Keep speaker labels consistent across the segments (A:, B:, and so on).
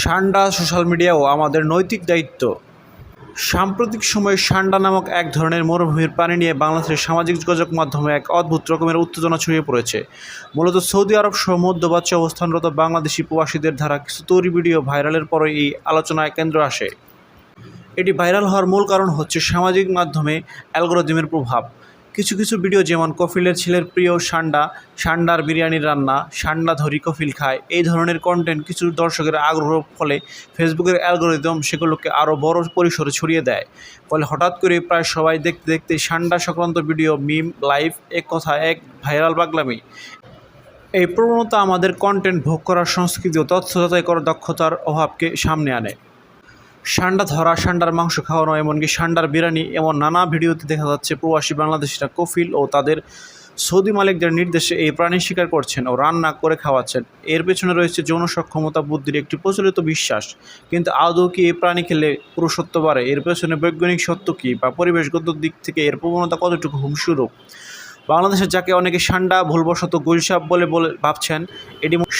A: সান্ডা সোশ্যাল মিডিয়াও আমাদের নৈতিক দায়িত্ব। সাম্প্রতিক সময়ে সান্ডা নামক এক ধরনের মরুভূমির প্রাণী নিয়ে বাংলাদেশের সামাজিক যোগাযোগ মাধ্যমে এক অদ্ভুত রকমের উত্তেজনা ছড়িয়ে পড়েছে। মূলত সৌদি আরব সহ মধ্যপ্রাচ্যে অবস্থানরত বাংলাদেশি প্রবাসীদের দ্বারা কিছু তৈরি ভিডিও ভাইরালের পরে এই আলোচনায় কেন্দ্র আসে। এটি ভাইরাল হওয়ার মূল কারণ হচ্ছে সামাজিক মাধ্যমে অ্যালগরিদমের প্রভাব। কিছু কিছু ভিডিও যেমন কফিলের ছেলের প্রিয় সান্ডা, সান্ডার বিরিয়ানির রান্না, সান্ডা ধরি কফিল খায়, এই ধরনের কন্টেন্ট কিছু দর্শকের আগ্রহের ফলে ফেসবুকের অ্যালগরিদম সেগুলোকে আরও বড় পরিসরে ছড়িয়ে দেয়। ফলে হঠাৎ করে প্রায় সবাই দেখতে দেখতে সান্ডা সংক্রান্ত ভিডিও, মিম, লাইভ, এক কথা এক ভাইরাল পাগলামি। এই প্রবণতা আমাদের কন্টেন্ট ভোগ করার সংস্কৃতি ও তথ্য যাচাই করার দক্ষতার অভাবকে সামনে আনে। সান্ডা ধরা, সান্ডার মাংস খাওয়ানো, এমনকি সান্ডার বিরিয়ানি, এমন নানা ভিডিওতে দেখা যাচ্ছে প্রবাসী বাংলাদেশিরা কফিল ও তাদের সৌদি মালিকদের নির্দেশে এই প্রাণী শিকার করছেন ও রান্না করে খাওয়াচ্ছেন। এর পেছনে রয়েছে যৌন সক্ষমতা বুদ্ধির একটি প্রচলিত বিশ্বাস। কিন্তু আদৌ কি এই প্রাণী খেলে পুরুষত্ব বাড়ে? এর পেছনে বৈজ্ঞানিক সত্য কী, বা পরিবেশগত দিক থেকে এর প্রবণতা কতটুকু হুমকিস্বরূপ? বাংলাদেশের যাকে অনেকে সান্ডা ভুলবশত গুলশাপ বলে ভাবছেন,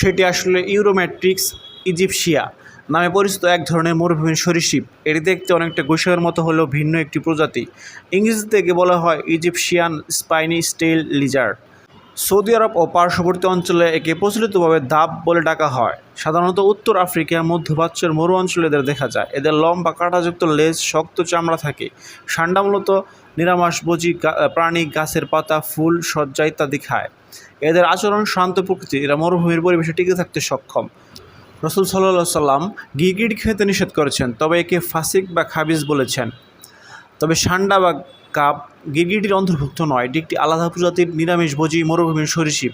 A: সেটি আসলে ইউরোমেট্রিক্স ইজিপশিয়া নামে পরিচিত এক ধরনের মরুভূমির সরীসৃপ। এটি দেখতে অনেকটা গোসাইয়ের মতো হলেও ভিন্ন একটি প্রজাতি। ইংরেজিতে একে বলা হয় Egyptian spiny tail lizard. Saudi Arab ও পার্শ্ববর্তী অঞ্চলে একে প্রচলিতভাবে দাব বলে ডাকা হয়। সাধারণত উত্তর আফ্রিকা, মধ্যপ্রাচ্যের মরু অঞ্চলে এদের দেখা যায়। এদের লম্বা কাঁটাযুক্ত লেজ, শক্ত চামড়া থাকে। সান্ডা মূলত নিরামিষভোজী প্রাণী, গাছের পাতা, ফুল, সজ্জা ইত্যাদি খায়। এদের আচরণ শান্ত প্রকৃতির। এরা মরুভূমির পরিবেশে টিকে থাকতে সক্ষম। রাসূল সাল্লাল্লাহু আলাইহি সাল্লাম গিরগিট খেতে নিষেধ করেছেন, তবে একে ফাসিক বা খাবিজ বলেছেন। তবে সান্ডা বা কাব গিরগিটির অন্তর্ভুক্ত নয়। এটি একটি আলাদা প্রজাতির নিরামিষভোজী মরুভূমির সরীসৃপ।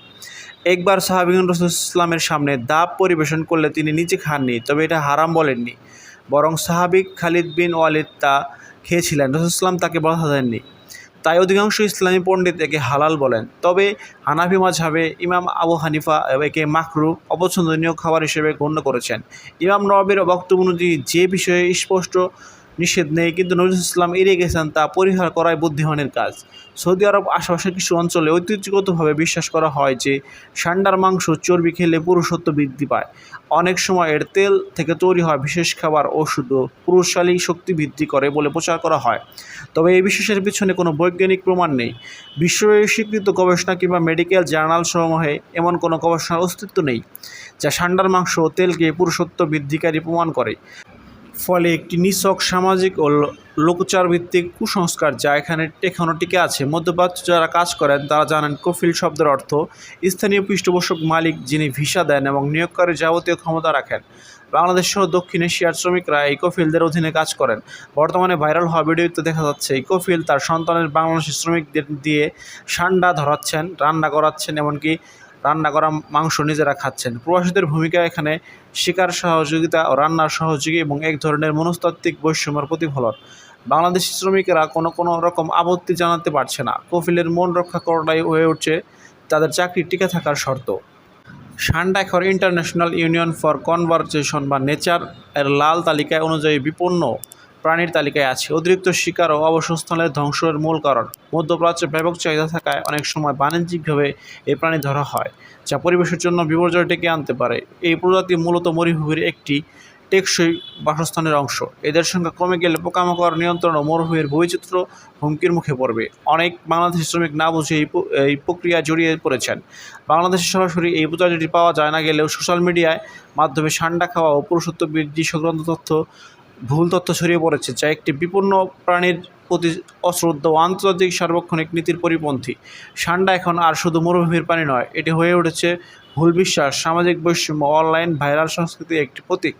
A: একবার সাহাবীগণ রাসূল ইসলামের সামনে দাব পরিবেশন করলে তিনি নিজে খাননি, তবে এটা হারাম বলেননি। বরং সাহাবী খালিদ বিন ওয়ালিদ তা খেয়েছিলেন। রাসূল ইসলাম তাকে বাধা দেননি। তাই অধিকাংশ ইসলামী পণ্ডিত একে হালাল বলেন। তবে হানাফি মাযহাবে ইমাম আবু হানিফা একে মাকরুহ, অপছন্দনীয় খাবার হিসেবে গণ্য করেছেন। ইমাম নওয়াবীর বক্তব্য অনুযায়ী যে বিষয়ে স্পষ্ট নিষেধ নেই কিন্তু নবী ইসলাম এড়িয়ে গেছেন, তা পরিহার করাই বুদ্ধিমানের কাজ। সৌদি আরব আশেপাশের কিছু অঞ্চলে ঐতিহ্যগতভাবে বিশ্বাস করা হয় যে সান্ডার মাংস, চর্বি খেলে পুরুষত্ব বৃদ্ধি পায়। অনেক সময় এর তেল থেকে তৈরি হয় বিশেষ খাবার ওষুধ পুরুষশালী শক্তি বৃদ্ধি করে বলে প্রচার করা হয়। তবে এই বিশ্বাসের পিছনে কোনো বৈজ্ঞানিক প্রমাণ নেই। বিশ্বব্যাপী স্বীকৃত গবেষণা কিংবা মেডিকেল জার্নাল সমূহে এমন কোনো গবেষণার অস্তিত্ব নেই যা সান্ডার মাংস ও তেলকে পুরুষত্ব বৃদ্ধিকারী প্রমাণ করে। ফলে একটি নিছক সামাজিক ও লোকচারভিত্তিক কুসংস্কার যা এখনও টিকে আছে। মধ্যপ্রাচ্য যারা কাজ করেন তারা জানেন কফিল শব্দের অর্থ স্থানীয় পৃষ্ঠপোষক মালিক, যিনি ভিসা দেন এবং নিয়োগকারীর যাবতীয় ক্ষমতা রাখেন। বাংলাদেশ সহ দক্ষিণ এশিয়ার শ্রমিকরা এই কফিলদের অধীনে কাজ করেন। বর্তমানে ভাইরাল হওয়া ভিডিওতে দেখা যাচ্ছে এই কফিল তার সন্তানের বাংলাদেশি শ্রমিকদের দিয়ে সান্ডা ধরাচ্ছেন, রান্না করাচ্ছেন, এমনকি রান্না করা মাংস নিজেরা খাচ্ছেন। প্রবাসীদের ভূমিকা এখানে শিকার সহযোগিতা ও রান্নার সহযোগী এবং এক ধরনের মনস্তাত্ত্বিক বৈষম্যের প্রতিফলন। বাংলাদেশি শ্রমিকেরা কোনো রকম আপত্তি জানাতে পারছে না। কফিলের মন রক্ষা করাটাই হয়ে উঠছে তাদের চাকরি টিকে থাকার শর্ত। সান্ডা এখন ইন্টারন্যাশনাল ইউনিয়ন ফর কনজারভেশন বা নেচার এর লাল তালিকায় অনুযায়ী বিপন্ন প্রাণীর তালিকায় আছে। অতিরিক্ত শিকার ও আবাসস্থলের ধ্বংসের মূল কারণ। মধ্যপ্রাচ্যে ব্যাপক চাহিদা থাকায় অনেক সময় বাণিজ্যিকভাবে এই প্রাণী ধরা হয়, যা পরিবেশের জন্য বিপর্যয় ডেকে আনতে পারে। এই প্রজাতি মূলত মরুভূমির একটি টেকসই বাসস্থানের অংশ। এদের সংখ্যা কমে গেলে পোকামাকড় নিয়ন্ত্রণ ও মরুভূমির বৈচিত্র্য হুমকির মুখে পড়বে। অনেক বাংলাদেশি শ্রমিক না বুঝে এই প্রক্রিয়ায় জড়িয়ে পড়েছেন। বাংলাদেশে সরাসরি এই প্রজাতিটি পাওয়া যায় না গেলেও সোশ্যাল মিডিয়ায় মাধ্যমে সান্ডা খাওয়া ও পুরুষত্ব বৃদ্ধি সংক্রান্ত ভুল তথ্য ছড়িয়ে পড়েছে, যা একটি বিপন্ন প্রাণীর প্রতি অশ্রদ্ধা ও আন্তর্জাতিক সার্বক্ষণিক নীতির পরিপন্থী। সান্ডা এখন আর শুধু মরুভূমির প্রাণী নয়, এটি হয়ে উঠেছে ভুল বিশ্বাস, সামাজিক বৈষম্য, অনলাইন ভাইরাল সংস্কৃতির একটি প্রতীক।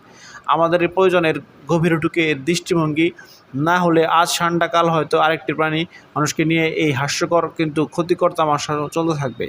A: আমাদের এই প্রয়োজনের গভীরে ঢুকে এর দৃষ্টিভঙ্গি না হলে আজ সান্ডা, কাল হয়তো আরেকটি প্রাণী মানুষকে নিয়ে এই হাস্যকর কিন্তু ক্ষতিকর তামাশা চলতে থাকবে।